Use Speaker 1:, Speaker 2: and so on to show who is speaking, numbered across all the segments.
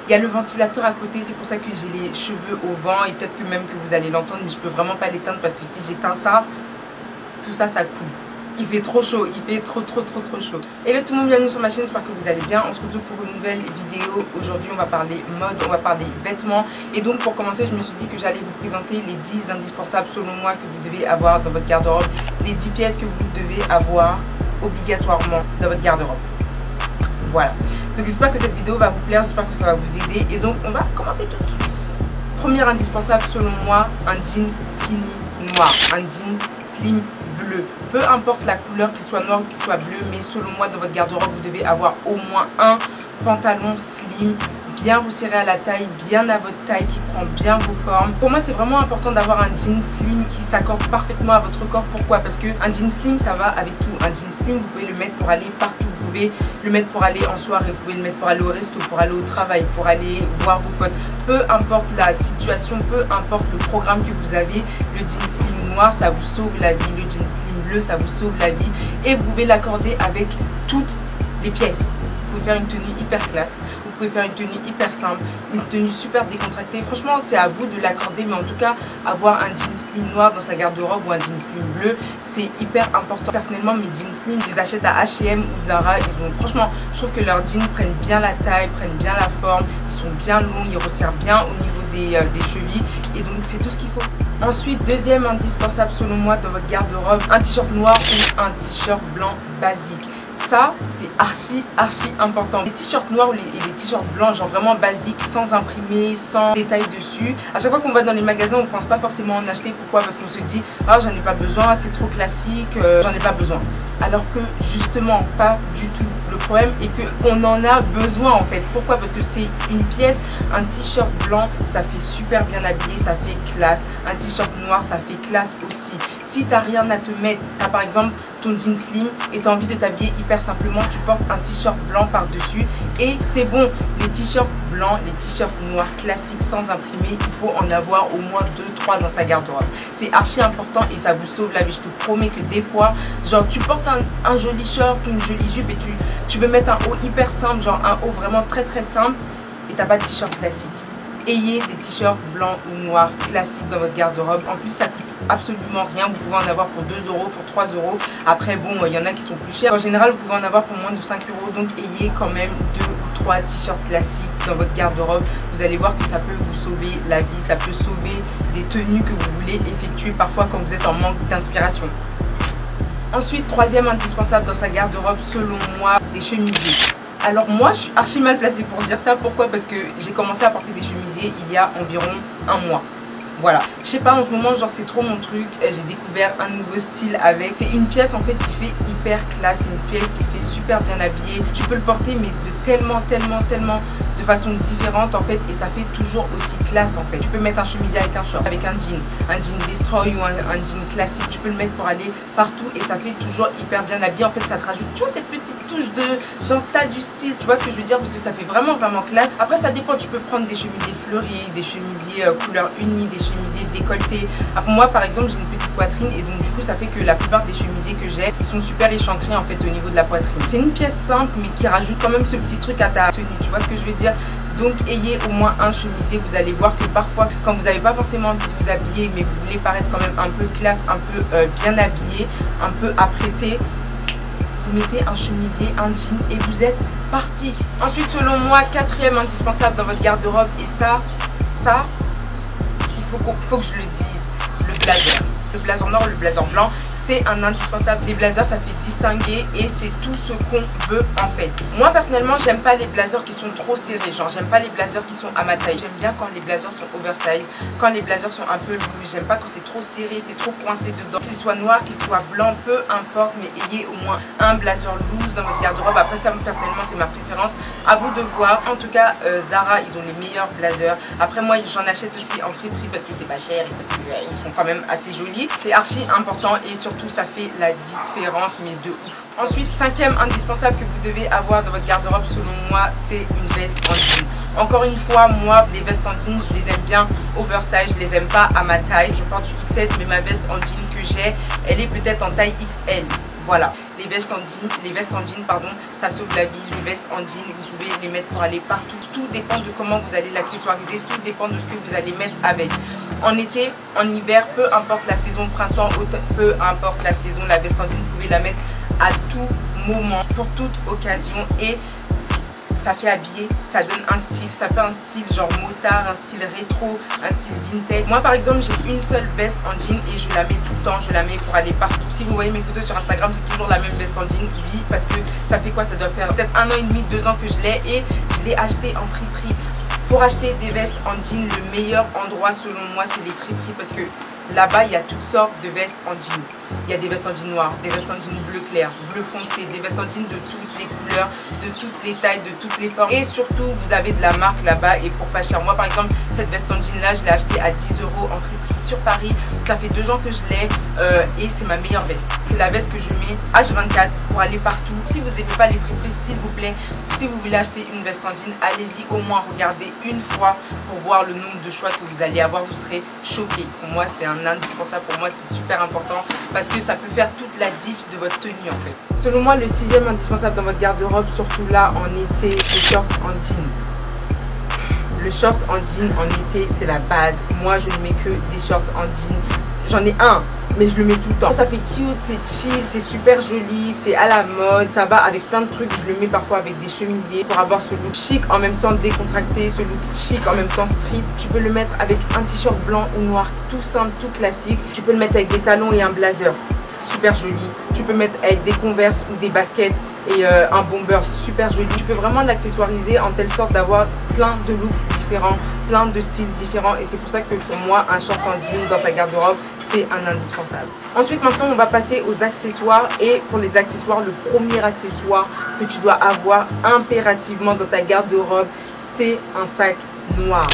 Speaker 1: Il y a le ventilateur à côté, c'est pour ça que j'ai les cheveux au vent et peut-être que même que vous allez l'entendre, mais je peux vraiment pas l'éteindre parce que si j'éteins ça, tout ça, ça coule. Il fait trop chaud, il fait trop chaud. Hello tout le monde, bienvenue sur ma chaîne, j'espère que vous allez bien. On se retrouve pour une nouvelle vidéo. Aujourd'hui on va parler mode, on va parler vêtements. Et donc pour commencer, je me suis dit que j'allais vous présenter les 10 indispensables selon moi que vous devez avoir dans votre garde-robe. Les 10 pièces que vous devez avoir obligatoirement dans votre garde-robe. Voilà. Donc j'espère que cette vidéo va vous plaire, j'espère que ça va vous aider. Et donc on va commencer tout de suite. Premier indispensable selon moi, un jean skinny noir, un jean slim bleu. Peu importe la couleur, qu'il soit noir ou qu'il soit bleu, mais selon moi dans votre garde-robe vous devez avoir au moins un pantalon slim, bien resserré à la taille, bien à votre taille, qui prend bien vos formes. Pour moi c'est vraiment important d'avoir un jean slim qui s'accorde parfaitement à votre corps. Pourquoi? Parce que un jean slim ça va avec tout. Un jean slim vous pouvez le mettre pour aller partout. Vous pouvez le mettre pour aller en soirée, vous pouvez le mettre pour aller au resto, pour aller au travail, pour aller voir vos potes. Peu importe la situation, peu importe le programme que vous avez, le jean slim noir ça vous sauve la vie, le jean slim bleu ça vous sauve la vie et vous pouvez l'accorder avec toutes les pièces. Vous pouvez faire une tenue hyper classe, vous pouvez faire une tenue hyper simple, une tenue super décontractée. Franchement c'est à vous de l'accorder, mais en tout cas avoir un jean slim noir dans sa garde-robe ou un jean slim bleu c'est hyper important. Personnellement mes jeans slim je les achète à H&M ou Zara. Franchement je trouve que leurs jeans prennent bien la taille, prennent bien la forme, ils sont bien longs, ils resserrent bien au niveau des chevilles et donc c'est tout ce qu'il faut. Ensuite, deuxième indispensable selon moi dans votre garde-robe, un t-shirt noir ou un t-shirt blanc basique. Ça, c'est archi important. Les t-shirts noirs et les t-shirts blancs, genre vraiment basiques, sans imprimer, sans détail dessus. À chaque fois qu'on va dans les magasins, on ne pense pas forcément en acheter. Pourquoi? Parce qu'on se dit, ah, j'en ai pas besoin, c'est trop classique, j'en ai pas besoin. Alors que justement, pas du tout. Le problème est qu'on en a besoin en fait. Pourquoi? Parce que c'est une pièce, un t-shirt blanc, ça fait super bien habillé, ça fait classe. Un t-shirt noir, ça fait classe aussi. Si tu n'as rien à te mettre, tu as par exemple ton jean slim et tu as envie de t'habiller hyper simplement, tu portes un t-shirt blanc par-dessus et c'est bon. Les t-shirts blancs, les t-shirts noirs classiques sans imprimer, il faut en avoir au moins 2-3 dans sa garde-robe. C'est archi important et ça vous sauve la vie. Je te promets que des fois, genre tu portes un joli short ou une jolie jupe et tu veux mettre un haut hyper simple, genre un haut vraiment très simple et tu n'as pas de t-shirt classique. Ayez des t-shirts blancs ou noirs classiques dans votre garde-robe. En plus, ça coûte absolument rien. Vous pouvez en avoir pour 2 €, pour 3 €. Après, bon, il y en a qui sont plus chers. En général, vous pouvez en avoir pour moins de 5 €. Donc, ayez quand même 2 ou 3 t-shirts classiques dans votre garde-robe. Vous allez voir que ça peut vous sauver la vie. Ça peut sauver des tenues que vous voulez effectuer parfois quand vous êtes en manque d'inspiration. Ensuite, troisième indispensable dans sa garde-robe, selon moi, des chemisiers. Alors moi je suis archi mal placée pour dire ça. Pourquoi? Parce que j'ai commencé à porter des chemisiers il y a environ un mois. Voilà, je sais pas, en ce moment genre c'est trop mon truc. J'ai découvert un nouveau style avec. C'est une pièce en fait qui fait hyper classe. C'est une pièce qui fait super bien habillée. Tu peux le porter mais de tellement de façon différente en fait, et ça fait toujours aussi classe en fait. Tu peux mettre un chemisier avec un short, avec un jean destroy ou un jean classique. Tu peux le mettre pour aller partout et ça fait toujours hyper bien habillé. En fait ça te rajoute, tu vois, cette petite touche de genre t'as du style, tu vois ce que je veux dire, parce que ça fait vraiment classe. Après ça dépend, tu peux prendre des chemisiers fleuris, des chemisiers couleur unie, des chemisiers décolletés. Après moi par exemple j'ai une petite poitrine et donc du coup ça fait que la plupart des chemisiers que j'ai ils sont super échancrés en fait au niveau de la poitrine. C'est une pièce simple mais qui rajoute quand même ce petit truc à ta tenue, tu vois ce que je veux dire. Donc ayez au moins un chemisier. Vous allez voir que parfois quand vous n'avez pas forcément envie de vous habiller mais vous voulez paraître quand même un peu classe, un peu bien habillé, un peu apprêté, vous mettez un chemisier, un jean et vous êtes parti. Ensuite selon moi, quatrième indispensable dans votre garde-robe, et ça il faut que je le dise, le blazer. Le blazer noir ou le blazer blanc, c'est un indispensable. Les blazers ça fait distinguer et c'est tout ce qu'on veut en fait. Moi personnellement j'aime pas les blazers qui sont trop serrés, genre j'aime pas les blazers qui sont à ma taille. J'aime bien quand les blazers sont oversize, quand les blazers sont un peu lourds. J'aime pas quand c'est trop serré, t'es trop coincé dedans. Qu'il soit noir, qu'il soit blanc, peu importe, mais ayez au moins un blazer loose dans votre garde-robe. Après ça personnellement c'est ma préférence, à vous de voir. En tout cas Zara ils ont les meilleurs blazers. Après moi j'en achète aussi en friperie parce que c'est pas cher et parce qu'ils sont quand même assez jolis. C'est archi important et surtout ça fait la différence mais de ouf. Ensuite cinquième indispensable que vous devez avoir dans votre garde-robe selon moi, c'est une veste en jean. Encore une fois, moi les vestes en jean je les aime bien oversize, je les aime pas à ma taille. Je porte du XS mais ma veste en jean que j'ai elle est peut-être en taille XL. Voilà. Les vestes en jean, pardon, ça sauve la vie. Les vestes en jean, vous pouvez les mettre pour aller partout. Tout dépend de comment vous allez l'accessoiriser, tout dépend de ce que vous allez mettre avec. En été, en hiver, peu importe la saison, printemps, automne, peu importe la saison, la veste en jean, vous pouvez la mettre à tout moment, pour toute occasion, et ça fait habiller, ça donne un style, ça fait un style genre motard, un style rétro, un style vintage. Moi par exemple, j'ai une seule veste en jean et je la mets tout le temps, je la mets pour aller partout. Si vous voyez mes photos sur Instagram, c'est toujours la même veste en jean, oui, parce que ça fait quoi? Ça doit faire peut-être 1 an et demi, 2 ans que je l'ai, et je l'ai acheté en friperie. Pour acheter des vestes en jean, le meilleur endroit selon moi, c'est les friperies, parce que là-bas, il y a toutes sortes de vestes en jean. Il y a des vestes en jean noir, des vestes en jean bleu clair, bleu foncé, des vestes en jean de toutes les couleurs, de toutes les tailles, de toutes les formes. Et surtout, vous avez de la marque là-bas et pour pas cher. Moi, par exemple, cette veste en jean là, je l'ai achetée à 10 € en friperie sur Paris. Ça fait 2 ans que je l'ai et c'est ma meilleure veste. C'est la veste que je mets H24 pour aller partout. Si vous n'aimez pas les friperies, s'il vous plaît, si vous voulez acheter une veste en jean, allez-y au moins regarder une fois pour voir le nombre de choix que vous allez avoir. Vous serez choqués. Pour moi, c'est un indispensable. Pour moi, c'est super important parce que ça peut faire toute la diff de votre tenue en fait. Selon moi, le 6e indispensable dans votre garde-robe, surtout là en été, le short en jean. Le short en jean en été, c'est la base. Moi, je ne mets que des shorts en jean. J'en ai un, mais je le mets tout le temps. Ça fait cute, c'est chill, c'est super joli, c'est à la mode, ça va avec plein de trucs. Je le mets parfois avec des chemisiers pour avoir ce look chic en même temps décontracté, ce look chic en même temps street. Tu peux le mettre avec un t-shirt blanc ou noir, tout simple, tout classique. Tu peux le mettre avec des talons et un blazer, super joli. Tu peux mettre avec des Converse ou des baskets et un bomber, super joli. Tu peux vraiment l'accessoiriser en telle sorte d'avoir plein de looks différents, plein de styles différents, et c'est pour ça que pour moi un short en jean dans sa garde-robe, c'est un indispensable. Ensuite, maintenant on va passer aux accessoires, et pour les accessoires, le premier accessoire que tu dois avoir impérativement dans ta garde-robe, c'est un sac noir.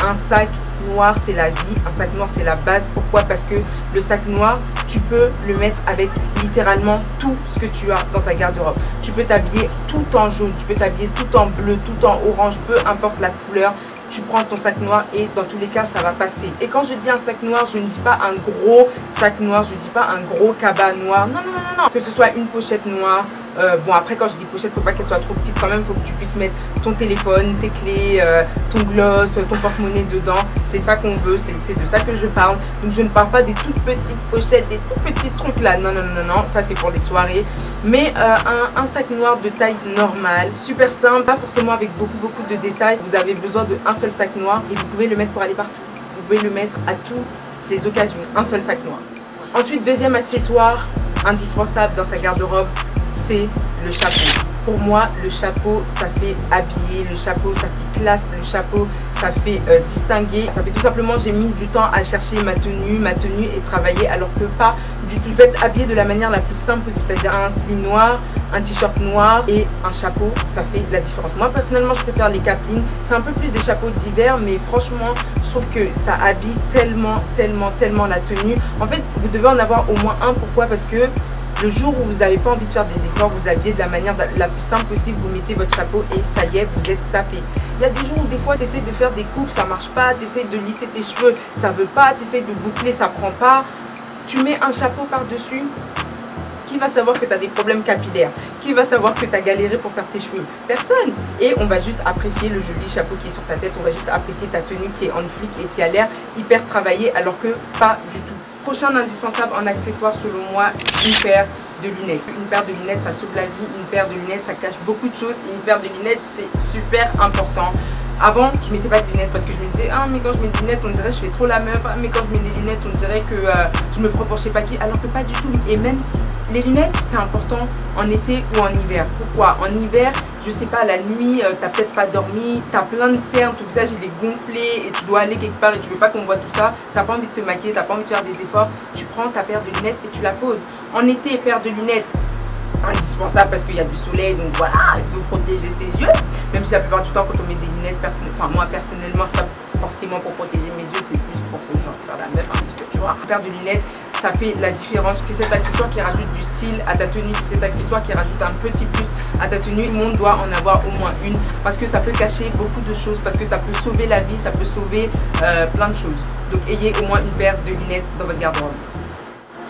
Speaker 1: Un sac noir, c'est la vie, un sac noir c'est la base. Pourquoi? Parce que le sac noir, tu peux le mettre avec littéralement tout ce que tu as dans ta garde-robe. Tu peux t'habiller tout en jaune, tu peux t'habiller tout en bleu, tout en orange, peu importe la couleur. Tu prends ton sac noir et dans tous les cas ça va passer. Et quand je dis un sac noir, je ne dis pas un gros sac noir, je ne dis pas un gros cabas noir, non, non, non, non, non. Que ce soit une pochette noire. Bon, après quand je dis pochette, faut pas qu'elle soit trop petite quand même, faut que tu puisses mettre ton téléphone, tes clés, ton gloss, ton porte-monnaie dedans. C'est ça qu'on veut, c'est de ça que je parle. Donc je ne parle pas des toutes petites pochettes, des tout petits trucs là, non, non, non, non, ça c'est pour les soirées. Mais un sac noir de taille normale, super simple, pas forcément avec beaucoup de détails. Vous avez besoin d'un seul sac noir et vous pouvez le mettre pour aller partout. Vous pouvez le mettre à toutes les occasions, un seul sac noir. Ensuite, deuxième accessoire indispensable dans sa garde-robe, c'est le chapeau. Pour moi, le chapeau, ça fait habiller, le chapeau, ça fait classe, le chapeau, ça fait distinguer. Ça fait tout simplement, j'ai mis du temps à chercher ma tenue et travailler, alors que pas du tout. Je peux être habillée de la manière la plus simple possible, c'est-à-dire un slim noir, un t-shirt noir et un chapeau, ça fait la différence. Moi, personnellement, je préfère les caplings. C'est un peu plus des chapeaux d'hiver, mais franchement, je trouve que ça habille tellement la tenue. En fait, vous devez en avoir au moins un. Pourquoi? Parce que le jour où vous n'avez pas envie de faire des efforts, vous habillez de la manière la plus simple possible, vous mettez votre chapeau et ça y est, vous êtes sapé. Il y a des jours où des fois tu essaies de faire des coupes, ça marche pas, tu essaies de lisser tes cheveux, ça veut pas, tu essaies de boucler, ça prend pas. Tu mets un chapeau par-dessus, qui va savoir que tu as des problèmes capillaires? Qui va savoir que tu as galéré pour faire tes cheveux? Personne. Et on va juste apprécier le joli chapeau qui est sur ta tête, on va juste apprécier ta tenue qui est en flic et qui a l'air hyper travaillée, alors que pas du tout. Prochain indispensable en accessoire selon moi, une paire de lunettes. Une paire de lunettes, ça sauve la vie. Une paire de lunettes, ça cache beaucoup de choses. Une paire de lunettes, c'est super important. Avant, je mettais pas de lunettes parce que je me disais, ah mais quand je mets des lunettes, on dirait que je fais trop la meuf. Ah mais quand je mets des lunettes, on dirait que je me prends pour je sais pas qui. Alors que pas du tout. Et même si les lunettes, c'est important en été ou en hiver. Pourquoi? En hiver, je sais pas, la nuit, t'as peut-être pas dormi, t'as plein de cernes, tout ça, il est gonflé et tu dois aller quelque part et tu veux pas qu'on voit tout ça. T'as pas envie de te maquiller, t'as pas envie de faire des efforts. Tu prends ta paire de lunettes et tu la poses. En été, paire de lunettes, indispensable parce qu'il y a du soleil, donc voilà, il faut protéger ses yeux. Même si la plupart du temps, quand on met des lunettes, enfin moi personnellement, c'est pas forcément pour protéger mes yeux, c'est plus pour genre, faire la meuf un petit peu, tu vois. Une paire de lunettes, ça fait la différence. C'est cet accessoire qui rajoute du style à ta tenue, c'est cet accessoire qui rajoute un petit plus à ta tenue. Tout le monde doit en avoir au moins une parce que ça peut cacher beaucoup de choses, parce que ça peut sauver la vie, ça peut sauver plein de choses. Donc ayez au moins une paire de lunettes dans votre garde-robe.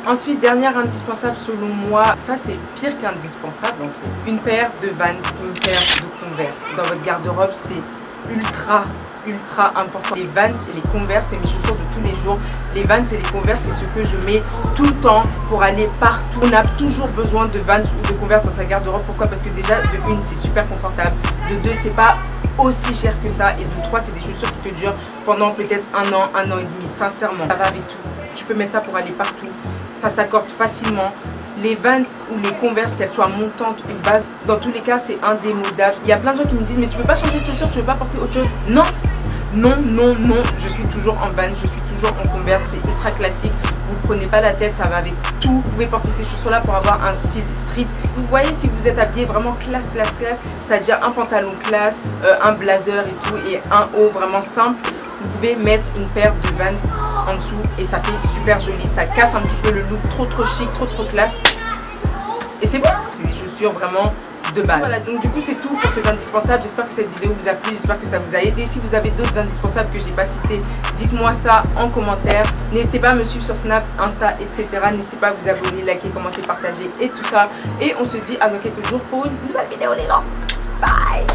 Speaker 1: Ensuite, dernière indispensable selon moi, ça c'est pire qu'indispensable en fait. Une paire de Vans, une paire de Converse. Dans votre garde-robe, c'est ultra important. Les Vans et les Converse, c'est mes chaussures de tous les jours. Les Vans et les Converse, c'est ce que je mets tout le temps pour aller partout. On a toujours besoin de Vans ou de Converse dans sa garde-robe. Pourquoi? Parce que déjà, de une, c'est super confortable. De deux, c'est pas aussi cher que ça. Et de trois, c'est des chaussures qui te durent pendant peut-être un an et demi. Sincèrement, ça va avec tout. Tu peux mettre ça pour aller partout. Ça s'accorde facilement. Les Vans ou les Converse, qu'elles soient montantes ou basses, dans tous les cas, c'est indémodable. Il y a plein de gens qui me disent, mais tu veux pas changer de chaussures, tu veux pas porter autre chose? Non, non, non, non. Je suis toujours en Vans, je suis toujours en Converse. C'est ultra classique. Vous ne prenez pas la tête, ça va avec tout. Vous pouvez porter ces chaussures-là pour avoir un style street. Vous voyez, si vous êtes habillé vraiment classe, c'est-à-dire un pantalon classe, un blazer et tout, et un haut vraiment simple, vous pouvez mettre une paire de Vans en dessous et ça fait super joli. Ça casse un petit peu le look trop chic, trop classe. Et c'est bon, c'est des chaussures vraiment de base. Voilà, donc du coup c'est tout pour ces indispensables. J'espère que cette vidéo vous a plu, j'espère que ça vous a aidé. Si vous avez d'autres indispensables que j'ai pas cités, dites-moi ça en commentaire. N'hésitez pas à me suivre sur Snap, Insta, etc. N'hésitez pas à vous abonner, liker, commenter, partager et tout ça. Et on se dit à dans quelques jours pour une nouvelle vidéo les gens. Bye.